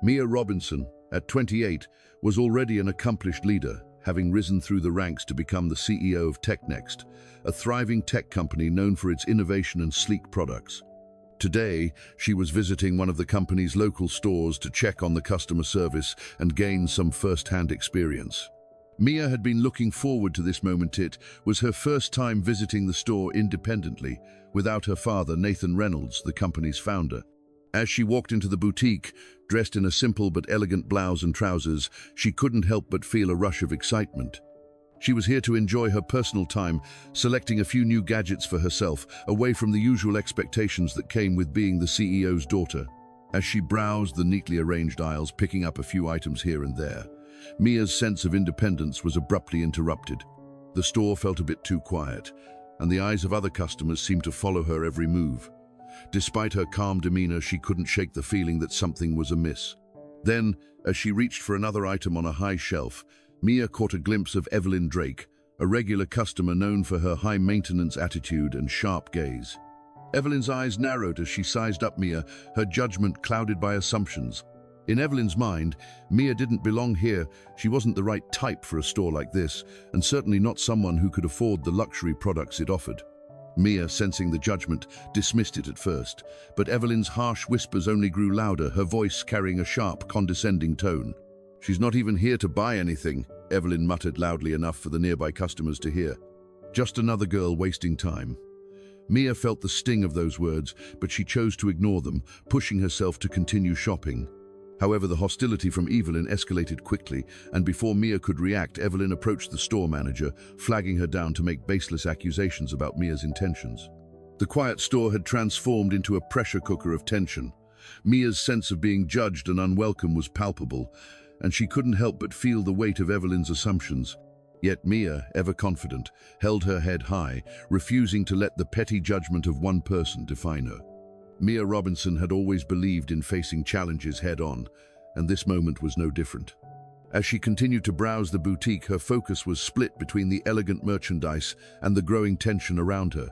Mia Robinson, at 28, was already an accomplished leader, having risen through the ranks to become the CEO of TechNext, a thriving tech company known for its innovation and sleek products. Today, she was visiting one of the company's local stores to check on the customer service and gain some first-hand experience. Mia had been looking forward to this moment. It was her first time visiting the store independently, without her father, Nathan Reynolds, the company's founder. As she walked into the boutique, dressed in a simple but elegant blouse and trousers, she couldn't help but feel a rush of excitement. She was here to enjoy her personal time, selecting a few new gadgets for herself, away from the usual expectations that came with being the CEO's daughter. As she browsed the neatly arranged aisles, picking up a few items here and there, Mia's sense of independence was abruptly interrupted. The store felt a bit too quiet, and the eyes of other customers seemed to follow her every move. Despite her calm demeanor, she couldn't shake the feeling that something was amiss. Then, as she reached for another item on a high shelf, Mia caught a glimpse of Evelyn Drake, a regular customer known for her high-maintenance attitude and sharp gaze. Evelyn's eyes narrowed as she sized up Mia, her judgment clouded by assumptions. In Evelyn's mind, Mia didn't belong here. She wasn't the right type for a store like this, and certainly not someone who could afford the luxury products it offered. Mia, sensing the judgment, dismissed it at first, but Evelyn's harsh whispers only grew louder, her voice carrying a sharp, condescending tone. "She's not even here to buy anything," Evelyn muttered loudly enough for the nearby customers to hear. Just another girl wasting time. Mia felt the sting of those words, but she chose to ignore them, pushing herself to continue shopping. However, the hostility from Evelyn escalated quickly, and before Mia could react, Evelyn approached the store manager, flagging her down to make baseless accusations about Mia's intentions. The quiet store had transformed into a pressure cooker of tension. Mia's sense of being judged and unwelcome was palpable, and she couldn't help but feel the weight of Evelyn's assumptions. Yet Mia, ever confident, held her head high, refusing to let the petty judgment of one person define her. Mia Robinson had always believed in facing challenges head-on, and this moment was no different. As she continued to browse the boutique, her focus was split between the elegant merchandise and the growing tension around her.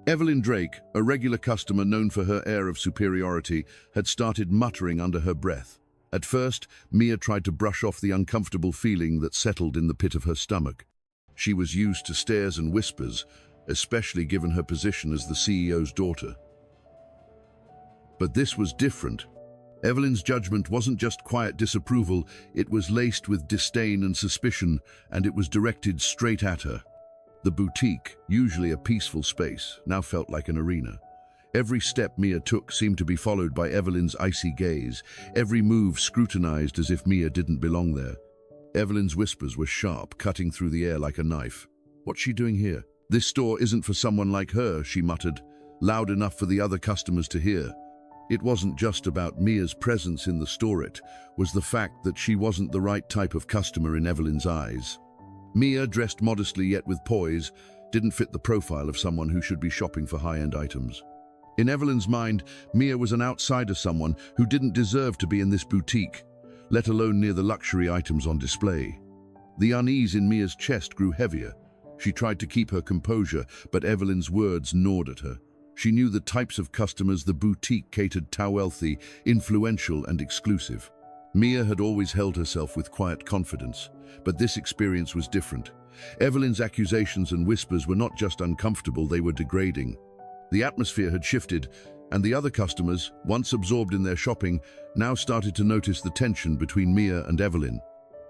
Evelyn Drake, a regular customer known for her air of superiority, had started muttering under her breath. At first, Mia tried to brush off the uncomfortable feeling that settled in the pit of her stomach. She was used to stares and whispers, especially given her position as the CEO's daughter. But this was different. Evelyn's judgment wasn't just quiet disapproval, it was laced with disdain and suspicion, and it was directed straight at her. The boutique, usually a peaceful space, now felt like an arena. Every step Mia took seemed to be followed by Evelyn's icy gaze, every move scrutinized as if Mia didn't belong there. Evelyn's whispers were sharp, cutting through the air like a knife. "What's she doing here? This store isn't for someone like her," she muttered, loud enough for the other customers to hear. It wasn't just about Mia's presence in the store, it was the fact that she wasn't the right type of customer in Evelyn's eyes. Mia, dressed modestly yet with poise, didn't fit the profile of someone who should be shopping for high-end items. In Evelyn's mind, Mia was an outsider, someone who didn't deserve to be in this boutique, let alone near the luxury items on display. The unease in Mia's chest grew heavier. She tried to keep her composure, but Evelyn's words gnawed at her. She knew the types of customers the boutique catered to: wealthy, influential, and exclusive. Mia had always held herself with quiet confidence, but this experience was different. Evelyn's accusations and whispers were not just uncomfortable, they were degrading. The atmosphere had shifted, and the other customers, once absorbed in their shopping, now started to notice the tension between Mia and Evelyn.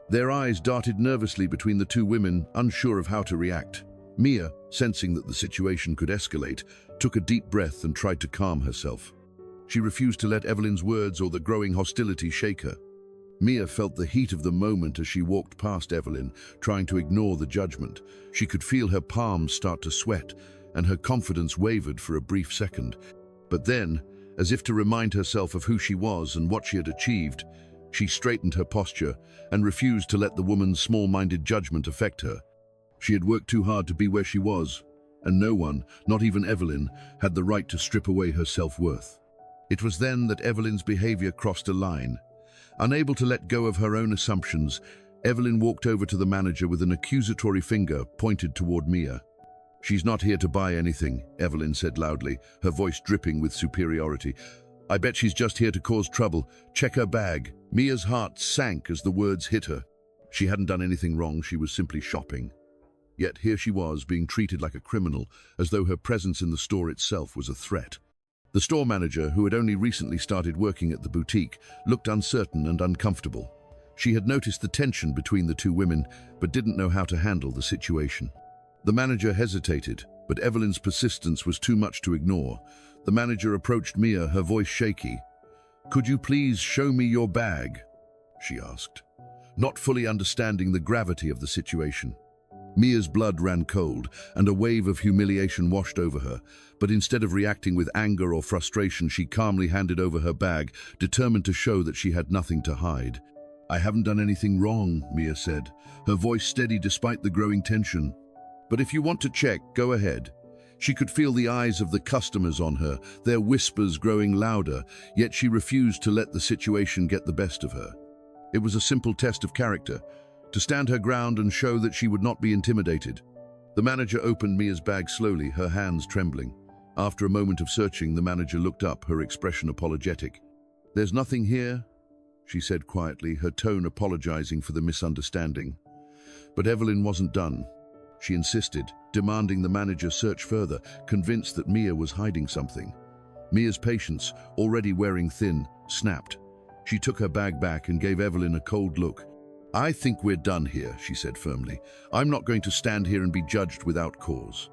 Their eyes darted nervously between the two women, unsure of how to react. Mia, sensing that the situation could escalate, took a deep breath and tried to calm herself. She refused to let Evelyn's words or the growing hostility shake her. Mia felt the heat of the moment as she walked past Evelyn, trying to ignore the judgment. She could feel her palms start to sweat, and her confidence wavered for a brief second. But then, as if to remind herself of who she was and what she had achieved, she straightened her posture and refused to let the woman's small-minded judgment affect her. She had worked too hard to be where she was, and no one, not even Evelyn, had the right to strip away her self-worth. It was then that Evelyn's behavior crossed a line. Unable to let go of her own assumptions, Evelyn walked over to the manager with an accusatory finger pointed toward Mia. "She's not here to buy anything," Evelyn said loudly, her voice dripping with superiority. I bet she's just here to cause trouble. Check her bag. Mia's heart sank as the words hit her. She hadn't done anything wrong, she was simply shopping. Yet here she was, being treated like a criminal, as though her presence in the store itself was a threat. The store manager, who had only recently started working at the boutique, looked uncertain and uncomfortable. She had noticed the tension between the two women, but didn't know how to handle the situation. The manager hesitated, but Evelyn's persistence was too much to ignore. The manager approached Mia, her voice shaky. "Could you please show me your bag?" she asked, not fully understanding the gravity of the situation. Mia's blood ran cold, and a wave of humiliation washed over her, but instead of reacting with anger or frustration, she calmly handed over her bag, determined to show that she had nothing to hide. "I haven't done anything wrong," Mia said, her voice steady despite the growing tension. "But if you want to check, go ahead." She could feel the eyes of the customers on her, their whispers growing louder, yet she refused to let the situation get the best of her. It was a simple test of character, to stand her ground and show that she would not be intimidated. The manager opened Mia's bag slowly, her hands trembling. After a moment of searching, the manager looked up, her expression apologetic. "There's nothing here," she said quietly, her tone apologizing for the misunderstanding. But Evelyn wasn't done. She insisted, demanding the manager search further, convinced that Mia was hiding something. Mia's patience, already wearing thin, snapped. She took her bag back and gave Evelyn a cold look. "I think we're done here," she said firmly. "I'm not going to stand here and be judged without cause."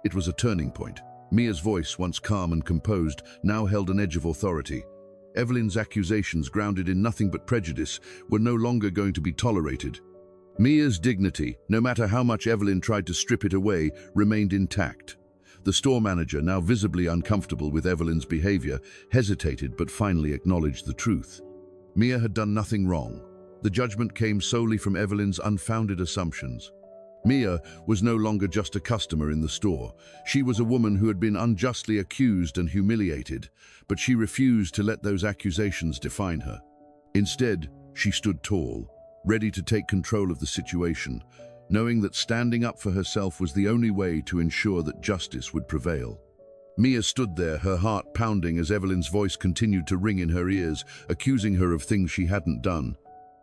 It was a turning point. Mia's voice, once calm and composed, now held an edge of authority. Evelyn's accusations, grounded in nothing but prejudice, were no longer going to be tolerated. Mia's dignity, no matter how much Evelyn tried to strip it away, remained intact. The store manager, now visibly uncomfortable with Evelyn's behavior, hesitated but finally acknowledged the truth. Mia had done nothing wrong. The judgment came solely from Evelyn's unfounded assumptions. Mia was no longer just a customer in the store. She was a woman who had been unjustly accused and humiliated, but she refused to let those accusations define her. Instead, she stood tall, ready to take control of the situation, knowing that standing up for herself was the only way to ensure that justice would prevail. Mia stood there, her heart pounding as Evelyn's voice continued to ring in her ears, accusing her of things she hadn't done.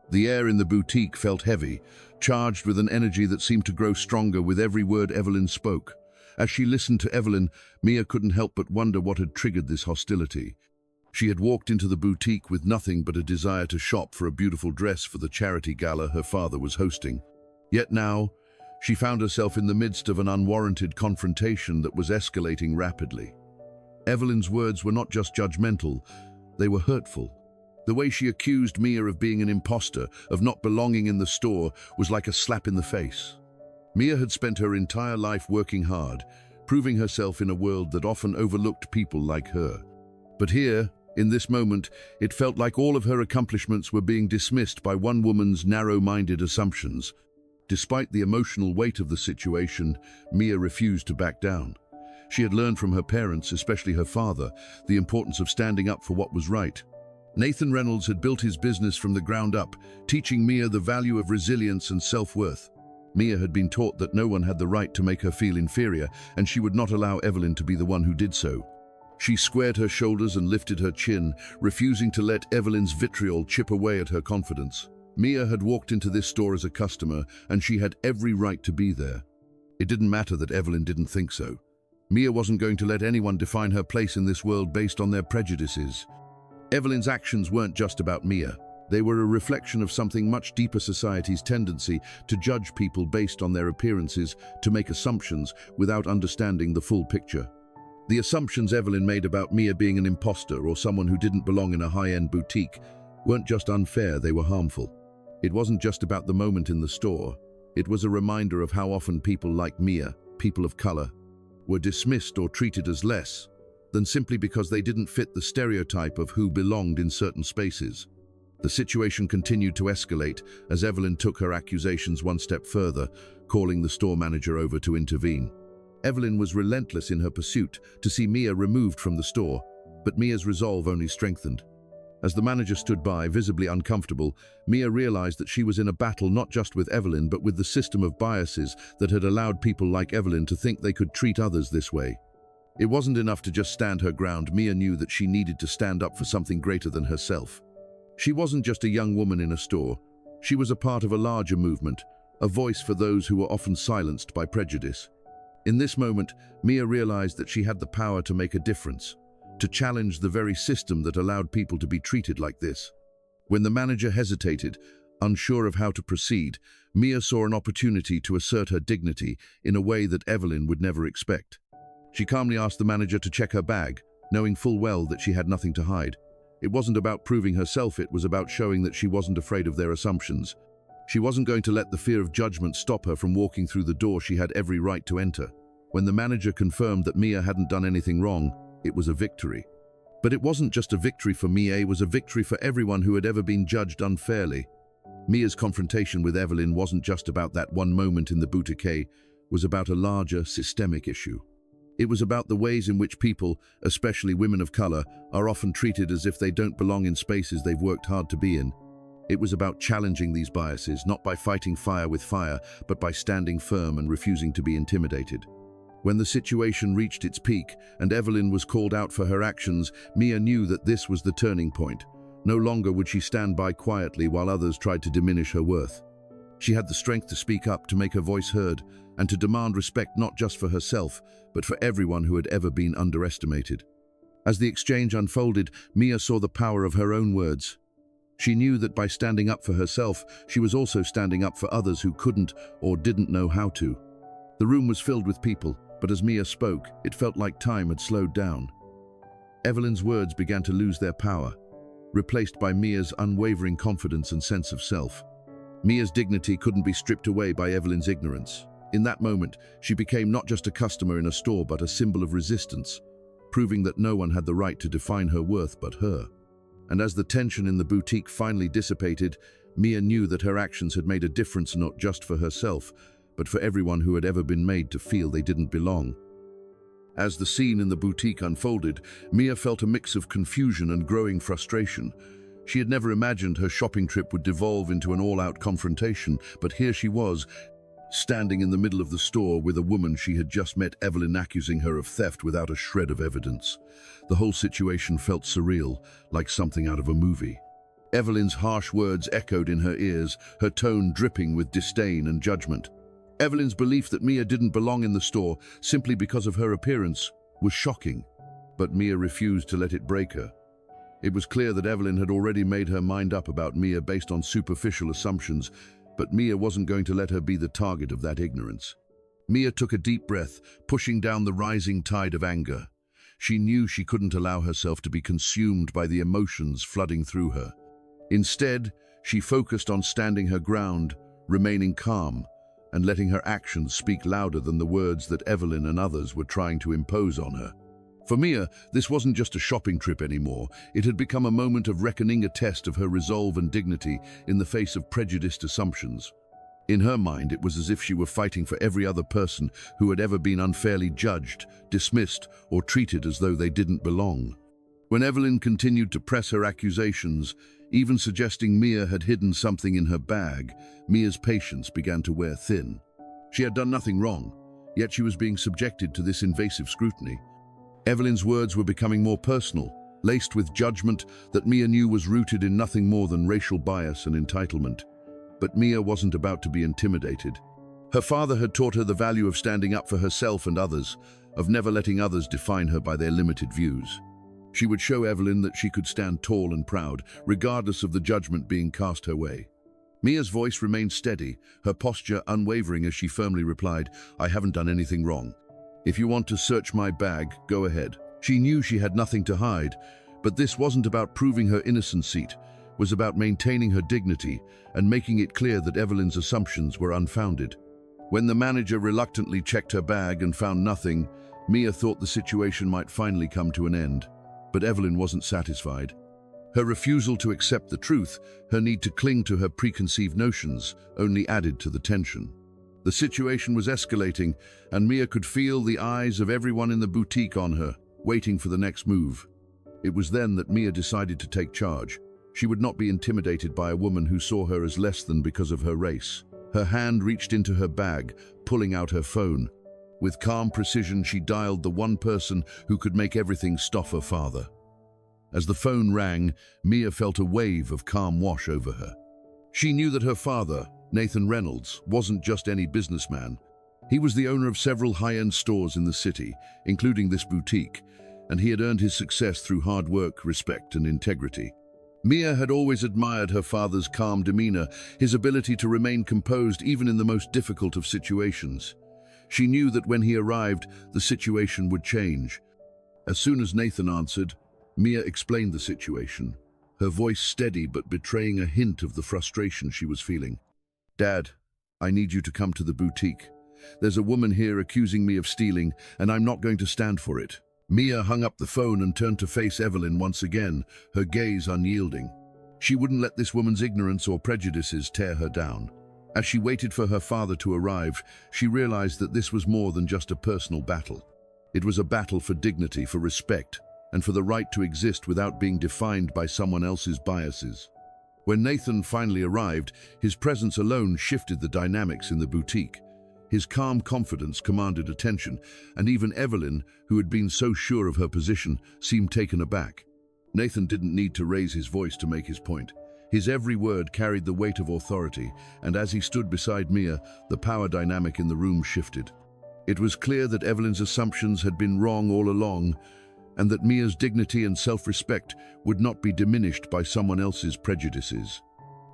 The air in the boutique felt heavy, charged with an energy that seemed to grow stronger with every word Evelyn spoke. As she listened to Evelyn, Mia couldn't help but wonder what had triggered this hostility. She had walked into the boutique with nothing but a desire to shop for a beautiful dress for the charity gala her father was hosting. Yet now, she found herself in the midst of an unwarranted confrontation that was escalating rapidly. Evelyn's words were not just judgmental, they were hurtful. The way she accused Mia of being an imposter, of not belonging in the store, was like a slap in the face. Mia had spent her entire life working hard, proving herself in a world that often overlooked people like her. But here, in this moment, it felt like all of her accomplishments were being dismissed by one woman's narrow-minded assumptions. Despite the emotional weight of the situation, Mia refused to back down. She had learned from her parents, especially her father, the importance of standing up for what was right. Nathan Reynolds had built his business from the ground up, teaching Mia the value of resilience and self-worth. Mia had been taught that no one had the right to make her feel inferior, and she would not allow Evelyn to be the one who did so. She squared her shoulders and lifted her chin, refusing to let Evelyn's vitriol chip away at her confidence. Mia had walked into this store as a customer, and she had every right to be there. It didn't matter that Evelyn didn't think so. Mia wasn't going to let anyone define her place in this world based on their prejudices. Evelyn's actions weren't just about Mia. They were a reflection of something much deeper: society's tendency to judge people based on their appearances, to make assumptions without understanding the full picture. The assumptions Evelyn made about Mia being an imposter or someone who didn't belong in a high-end boutique weren't just unfair, they were harmful. It wasn't just about the moment in the store. It was a reminder of how often people like Mia, people of color, were dismissed or treated as less than simply because they didn't fit the stereotype of who belonged in certain spaces. The situation continued to escalate as Evelyn took her accusations one step further, calling the store manager over to intervene. Evelyn was relentless in her pursuit to see Mia removed from the store, but Mia's resolve only strengthened. As the manager stood by, visibly uncomfortable, Mia realized that she was in a battle not just with Evelyn, but with the system of biases that had allowed people like Evelyn to think they could treat others this way. It wasn't enough to just stand her ground. Mia knew that she needed to stand up for something greater than herself. She wasn't just a young woman in a store. She was a part of a larger movement, a voice for those who were often silenced by prejudice. In this moment, Mia realized that she had the power to make a difference, to challenge the very system that allowed people to be treated like this. When the manager hesitated, unsure of how to proceed, Mia saw an opportunity to assert her dignity in a way that Evelyn would never expect. She calmly asked the manager to check her bag, knowing full well that she had nothing to hide. It wasn't about proving herself, it was about showing that she wasn't afraid of their assumptions. She wasn't going to let the fear of judgment stop her from walking through the door she had every right to enter. When the manager confirmed that Mia hadn't done anything wrong, it was a victory. But it wasn't just a victory for Mia, it was a victory for everyone who had ever been judged unfairly. Mia's confrontation with Evelyn wasn't just about that one moment in the boutique, it was about a larger, systemic issue. It was about the ways in which people, especially women of color, are often treated as if they don't belong in spaces they've worked hard to be in. It was about challenging these biases, not by fighting fire with fire, but by standing firm and refusing to be intimidated. When the situation reached its peak and Evelyn was called out for her actions, Mia knew that this was the turning point. No longer would she stand by quietly while others tried to diminish her worth. She had the strength to speak up, to make her voice heard, and to demand respect not just for herself, but for everyone who had ever been underestimated. As the exchange unfolded, Mia saw the power of her own words. She knew that by standing up for herself, she was also standing up for others who couldn't or didn't know how to. The room was filled with people, but as Mia spoke, it felt like time had slowed down. Evelyn's words began to lose their power, replaced by Mia's unwavering confidence and sense of self. Mia's dignity couldn't be stripped away by Evelyn's ignorance. In that moment, she became not just a customer in a store, but a symbol of resistance, proving that no one had the right to define her worth but her. And as the tension in the boutique finally dissipated, Mia knew that her actions had made a difference not just for herself, but for everyone who had ever been made to feel they didn't belong. As the scene in the boutique unfolded, Mia felt a mix of confusion and growing frustration. She had never imagined her shopping trip would devolve into an all-out confrontation, but here she was, standing in the middle of the store with a woman she had just met, Evelyn, accusing her of theft without a shred of evidence. The whole situation felt surreal, like something out of a movie. Evelyn's harsh words echoed in her ears, her tone dripping with disdain and judgment. Evelyn's belief that Mia didn't belong in the store simply because of her appearance was shocking, but Mia refused to let it break her. It was clear that Evelyn had already made her mind up about Mia based on superficial assumptions, but Mia wasn't going to let her be the target of that ignorance. Mia took a deep breath, pushing down the rising tide of anger. She knew she couldn't allow herself to be consumed by the emotions flooding through her. Instead, she focused on standing her ground, remaining calm, and letting her actions speak louder than the words that Evelyn and others were trying to impose on her. For Mia, this wasn't just a shopping trip anymore. It had become a moment of reckoning, a test of her resolve and dignity in the face of prejudiced assumptions. In her mind, it was as if she were fighting for every other person who had ever been unfairly judged, dismissed, or treated as though they didn't belong. When Evelyn continued to press her accusations, even suggesting Mia had hidden something in her bag, Mia's patience began to wear thin. She had done nothing wrong, yet she was being subjected to this invasive scrutiny. Evelyn's words were becoming more personal, laced with judgment that Mia knew was rooted in nothing more than racial bias and entitlement. But Mia wasn't about to be intimidated. Her father had taught her the value of standing up for herself and others, of never letting others define her by their limited views. She would show Evelyn that she could stand tall and proud, regardless of the judgment being cast her way. Mia's voice remained steady, her posture unwavering as she firmly replied, "I haven't done anything wrong. If you want to search my bag, go ahead." She knew she had nothing to hide, but this wasn't about proving her innocence. It was about maintaining her dignity and making it clear that Evelyn's assumptions were unfounded. When the manager reluctantly checked her bag and found nothing, Mia thought the situation might finally come to an end. But Evelyn wasn't satisfied. Her refusal to accept the truth, her need to cling to her preconceived notions, only added to the tension. The situation was escalating, and Mia could feel the eyes of everyone in the boutique on her, waiting for the next move. It was then that Mia decided to take charge. She would not be intimidated by a woman who saw her as less than because of her race. Her hand reached into her bag, pulling out her phone. With calm precision, she dialed the one person who could make everything stop her father. As the phone rang, Mia felt a wave of calm wash over her. She knew that her father, Nathan Reynolds, wasn't just any businessman. He was the owner of several high-end stores in the city, including this boutique, and he had earned his success through hard work, respect, and integrity. Mia had always admired her father's calm demeanor, his ability to remain composed even in the most difficult of situations. She knew that when he arrived, the situation would change. As soon as Nathan answered, Mia explained the situation, her voice steady but betraying a hint of the frustration she was feeling. "Dad, I need you to come to the boutique. There's a woman here accusing me of stealing, and I'm not going to stand for it." Mia hung up the phone and turned to face Evelyn once again, her gaze unyielding. She wouldn't let this woman's ignorance or prejudices tear her down. As she waited for her father to arrive, she realized that this was more than just a personal battle. It was a battle for dignity, for respect, and for the right to exist without being defined by someone else's biases. When Nathan finally arrived, his presence alone shifted the dynamics in the boutique. His calm confidence commanded attention, and even Evelyn, who had been so sure of her position, seemed taken aback. Nathan didn't need to raise his voice to make his point. His every word carried the weight of authority, and as he stood beside Mia, the power dynamic in the room shifted. It was clear that Evelyn's assumptions had been wrong all along, and that Mia's dignity and self-respect would not be diminished by someone else's prejudices.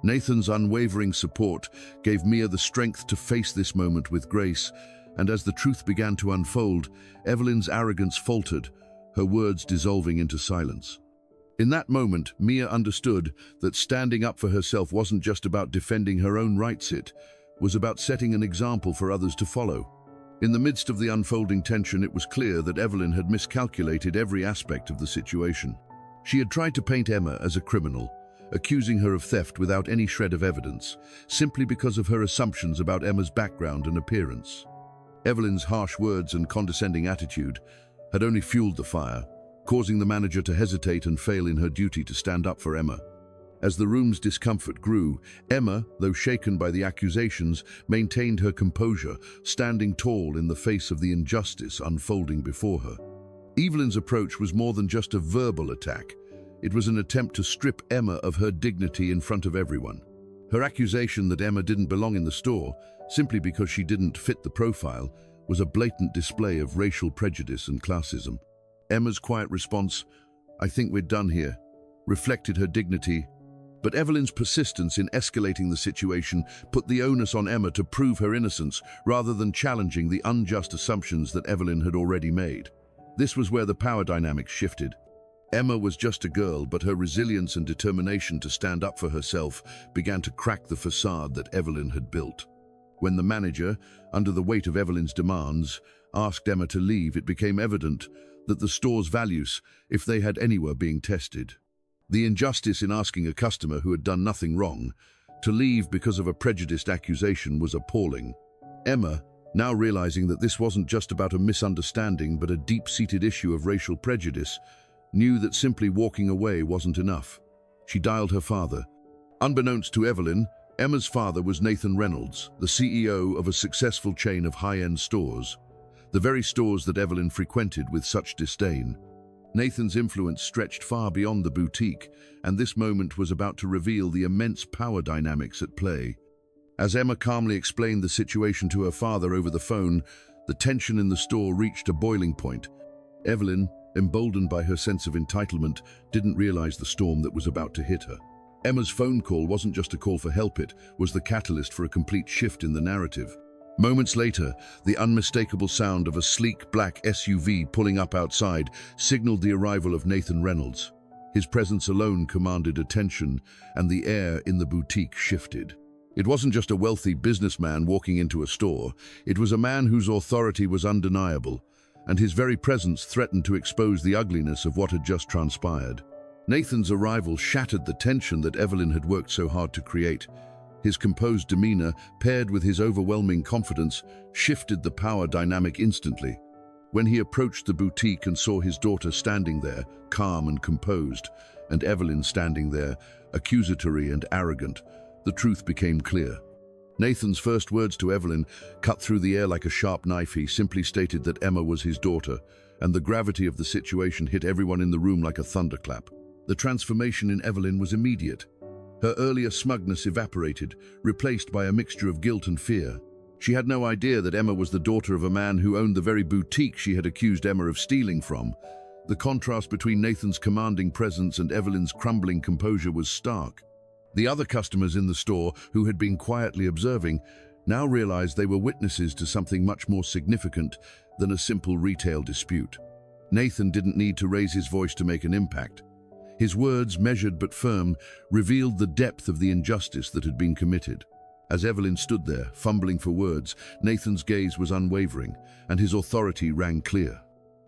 Nathan's unwavering support gave Mia the strength to face this moment with grace, and as the truth began to unfold, Evelyn's arrogance faltered, her words dissolving into silence. In that moment, Mia understood that standing up for herself wasn't just about defending her own rights, it was about setting an example for others to follow. In the midst of the unfolding tension, it was clear that Evelyn had miscalculated every aspect of the situation. She had tried to paint Emma as a criminal, accusing her of theft without any shred of evidence, simply because of her assumptions about Emma's background and appearance. Evelyn's harsh words and condescending attitude had only fueled the fire, causing the manager to hesitate and fail in her duty to stand up for Emma. As the room's discomfort grew, Emma, though shaken by the accusations, maintained her composure, standing tall in the face of the injustice unfolding before her. Evelyn's approach was more than just a verbal attack. It was an attempt to strip Emma of her dignity in front of everyone. Her accusation that Emma didn't belong in the store, simply because she didn't fit the profile, was a blatant display of racial prejudice and classism. Emma's quiet response, "I think we're done here," reflected her dignity, but Evelyn's persistence in escalating the situation put the onus on Emma to prove her innocence rather than challenging the unjust assumptions that Evelyn had already made. This was where the power dynamics shifted. Emma was just a girl, but her resilience and determination to stand up for herself began to crack the facade that Evelyn had built. When the manager, under the weight of Evelyn's demands, asked Emma to leave, it became evident that the store's values, if they had any, were being tested. The injustice in asking a customer who had done nothing wrong to leave because of a prejudiced accusation was appalling. Emma, now realizing that this wasn't just about a misunderstanding but a deep-seated issue of racial prejudice, knew that simply walking away wasn't enough. She dialed her father. Unbeknownst to Evelyn, Emma's father was Nathan Reynolds, the CEO of a successful chain of high-end stores, the very stores that Evelyn frequented with such disdain. Nathan's influence stretched far beyond the boutique, and this moment was about to reveal the immense power dynamics at play. As Emma calmly explained the situation to her father over the phone, the tension in the store reached a boiling point. Evelyn, emboldened by her sense of entitlement, didn't realize the storm that was about to hit her. Emma's phone call wasn't just a call for help, it was the catalyst for a complete shift in the narrative. Moments later, the unmistakable sound of a sleek black SUV pulling up outside signaled the arrival of Nathan Reynolds. His presence alone commanded attention, and the air in the boutique shifted. It wasn't just a wealthy businessman walking into a store, it was a man whose authority was undeniable, and his very presence threatened to expose the ugliness of what had just transpired. Nathan's arrival shattered the tension that Evelyn had worked so hard to create. His composed demeanor, paired with his overwhelming confidence, shifted the power dynamic instantly. When he approached the boutique and saw his daughter standing there, calm and composed, and Evelyn standing there, accusatory and arrogant, the truth became clear. Nathan's first words to Evelyn cut through the air like a sharp knife. He simply stated that Emma was his daughter, and the gravity of the situation hit everyone in the room like a thunderclap. The transformation in Evelyn was immediate. Her earlier smugness evaporated, replaced by a mixture of guilt and fear. She had no idea that Emma was the daughter of a man who owned the very boutique she had accused Emma of stealing from. The contrast between Nathan's commanding presence and Evelyn's crumbling composure was stark. The other customers in the store, who had been quietly observing, now realized they were witnesses to something much more significant than a simple retail dispute. Nathan didn't need to raise his voice to make an impact. His words, measured but firm, revealed the depth of the injustice that had been committed. As Evelyn stood there, fumbling for words, Nathan's gaze was unwavering, and his authority rang clear.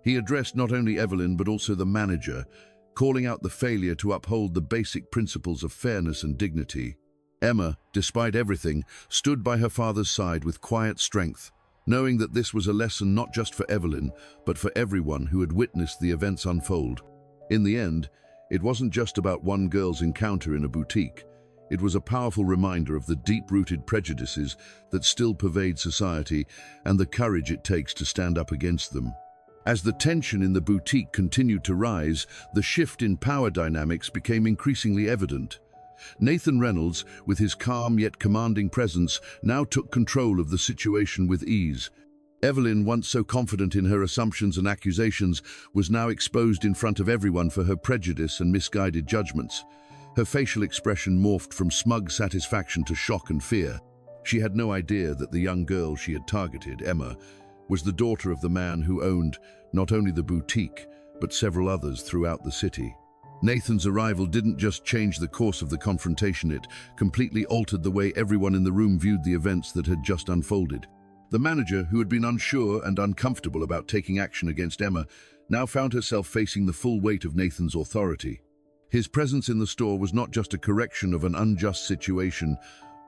He addressed not only Evelyn but also the manager, calling out the failure to uphold the basic principles of fairness and dignity. Emma, despite everything, stood by her father's side with quiet strength, knowing that this was a lesson not just for Evelyn, but for everyone who had witnessed the events unfold. In the end, it wasn't just about one girl's encounter in a boutique. It was a powerful reminder of the deep-rooted prejudices that still pervade society and the courage it takes to stand up against them. As the tension in the boutique continued to rise, the shift in power dynamics became increasingly evident. Nathan Reynolds, with his calm yet commanding presence, now took control of the situation with ease. Evelyn, once so confident in her assumptions and accusations, was now exposed in front of everyone for her prejudice and misguided judgments. Her facial expression morphed from smug satisfaction to shock and fear. She had no idea that the young girl she had targeted, Emma, was the daughter of the man who owned not only the boutique, but several others throughout the city. Nathan's arrival didn't just change the course of the confrontation, it completely altered the way everyone in the room viewed the events that had just unfolded. The manager, who had been unsure and uncomfortable about taking action against Emma, now found herself facing the full weight of Nathan's authority. His presence in the store was not just a correction of an unjust situation,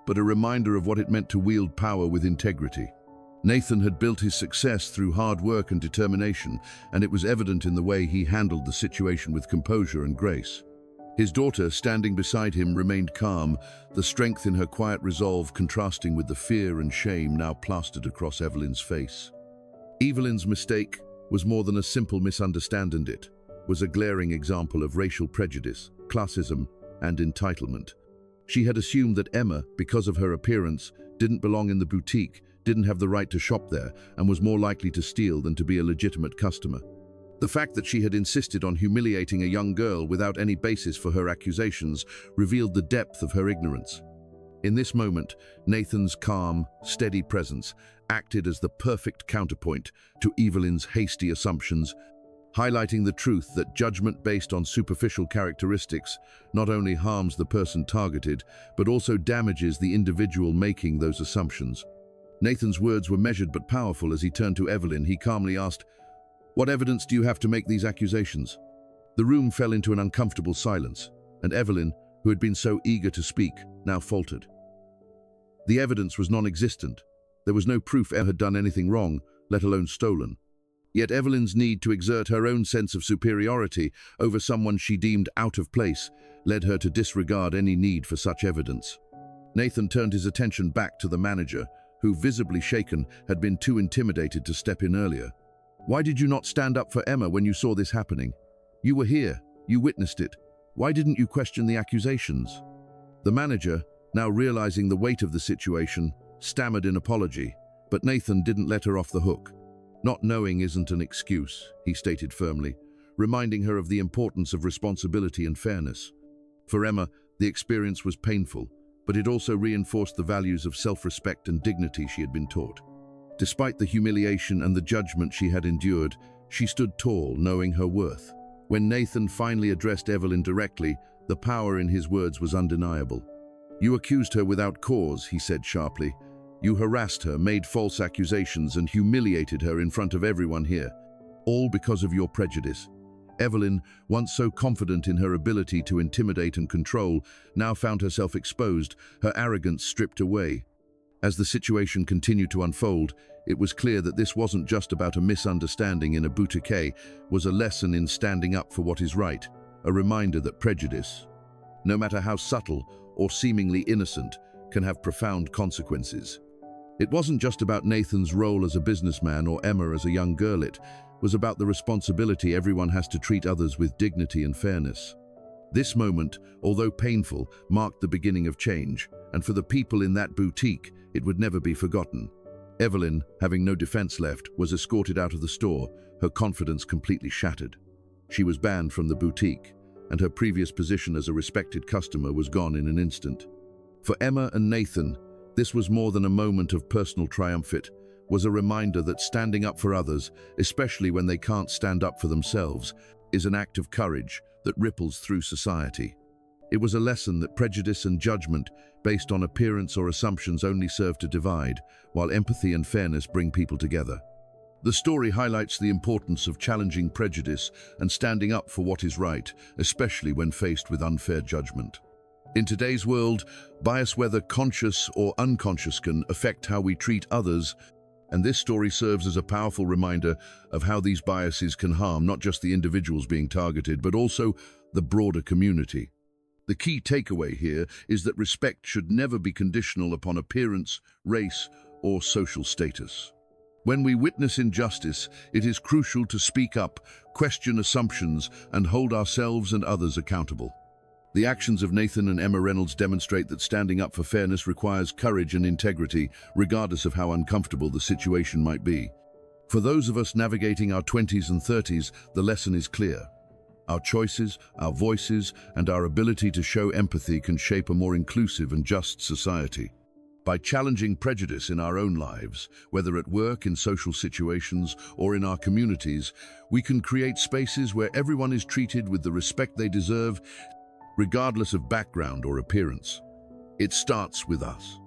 but a reminder of what it meant to wield power with integrity. Nathan had built his success through hard work and determination, and it was evident in the way he handled the situation with composure and grace. His daughter, standing beside him, remained calm, the strength in her quiet resolve contrasting with the fear and shame now plastered across Evelyn's face. Evelyn's mistake was more than a simple misunderstanding. It was a glaring example of racial prejudice, classism, and entitlement. She had assumed that Emma, because of her appearance, didn't belong in the boutique, didn't have the right to shop there, and was more likely to steal than to be a legitimate customer. The fact that she had insisted on humiliating a young girl without any basis for her accusations revealed the depth of her ignorance. In this moment, Nathan's calm, steady presence acted as the perfect counterpoint to Evelyn's hasty assumptions, highlighting the truth that judgment based on superficial characteristics not only harms the person targeted, but also damages the individual making those assumptions. Nathan's words were measured but powerful. As he turned to Evelyn, he calmly asked, "What evidence do you have to make these accusations?" The room fell into an uncomfortable silence, and Evelyn, who had been so eager to speak, now faltered. The evidence was non-existent. There was no proof Emma had done anything wrong, let alone stolen. Yet Evelyn's need to exert her own sense of superiority over someone she deemed out of place led her to disregard any need for such evidence. Nathan turned his attention back to the manager, who, visibly shaken, had been too intimidated to step in earlier. "Why did you not stand up for Emma when you saw this happening? You were here, you witnessed it. Why didn't you question the accusations?" The manager, now realizing the weight of the situation, stammered in apology, but Nathan didn't let her off the hook. "Not knowing isn't an excuse," he stated firmly, reminding her of the importance of responsibility and fairness. For Emma, the experience was painful, but it also reinforced the values of self-respect and dignity she had been taught. Despite the humiliation and the judgment she had endured, she stood tall, knowing her worth. When Nathan finally addressed Evelyn directly, the power in his words was undeniable. "You accused her without cause," he said sharply. "You harassed her, made false accusations, and humiliated her in front of everyone here, all because of your prejudice." Evelyn, once so confident in her ability to intimidate and control, now found herself exposed, her arrogance stripped away. As the situation continued to unfold, it was clear that this wasn't just about a misunderstanding in a boutique, was a lesson in standing up for what is right, a reminder that prejudice, no matter how subtle or seemingly innocent, can have profound consequences. It wasn't just about Nathan's role as a businessman or Emma as a young girl. It was about the responsibility everyone has to treat others with dignity and fairness. This moment, although painful, marked the beginning of change, and for the people in that boutique, it would never be forgotten. Evelyn, having no defense left, was escorted out of the store, her confidence completely shattered. She was banned from the boutique, and her previous position as a respected customer was gone in an instant. For Emma and Nathan, this was more than a moment of personal triumph. It was a reminder that standing up for others, especially when they can't stand up for themselves, is an act of courage that ripples through society. It was a lesson that prejudice and judgment based on appearance or assumptions only serve to divide, while empathy and fairness bring people together. The story highlights the importance of challenging prejudice and standing up for what is right, especially when faced with unfair judgment. In today's world, bias, whether conscious or unconscious, can affect how we treat others, and this story serves as a powerful reminder of how these biases can harm not just the individuals being targeted, but also the broader community. The key takeaway here is that respect should never be conditional upon appearance, race, or social status. When we witness injustice, it is crucial to speak up, question assumptions, and hold ourselves and others accountable. The actions of Nathan and Emma Reynolds demonstrate that standing up for fairness requires courage and integrity, regardless of how uncomfortable the situation might be. For those of us navigating our 20s and 30s, the lesson is clear. Our choices, our voices, and our ability to show empathy can shape a more inclusive and just society. By challenging prejudice in our own lives, whether at work, in social situations, or in our communities, we can create spaces where everyone is treated with the respect they deserve, regardless of background or appearance. It starts with us.